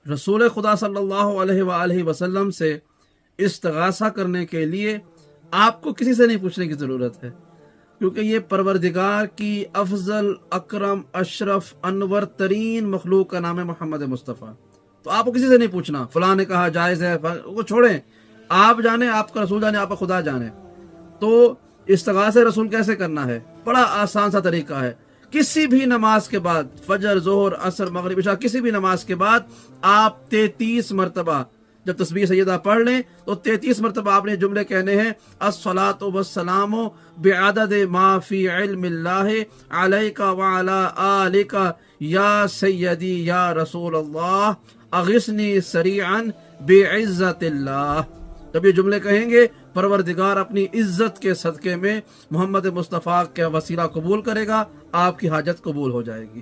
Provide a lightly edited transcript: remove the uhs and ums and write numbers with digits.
رسول خدا صلی اللہ علیہ وآلہ وسلم سے استغاثہ کرنے کے لیے آپ کو کسی سے نہیں پوچھنے کی ضرورت ہے، کیونکہ یہ پروردگار کی افضل، اکرم، اشرف، انور ترین مخلوق کا نام ہے محمد مصطفیٰ۔ تو آپ کو کسی سے نہیں پوچھنا فلاں نے کہا جائز ہے، وہ چھوڑیں، آپ جانیں، آپ کا رسول جانے، آپ کا خدا جانے۔ تو استغاثہ رسول کیسے کرنا ہے؟ بڑا آسان سا طریقہ ہے۔ کسی بھی نماز کے بعد، فجر، ظہر، عصر، مغرب، عشاء، کسی بھی نماز کے بعد آپ 33 مرتبہ جب تسبیح سیدہ پڑھ لیں تو 33 مرتبہ آپ نے جملے کہنے ہیں، الصلاۃ والسلام بعدد ما فی علم اللہ علیک وعلی آلک یا سیدی یا رسول اللہ اغثنی سریعا بعزت اللہ۔ جب یہ جملے کہیں گے، پروردگار اپنی عزت کے صدقے میں محمد مصطفیٰ کے وسیلہ قبول کرے گا، آپ کی حاجت قبول ہو جائے گی۔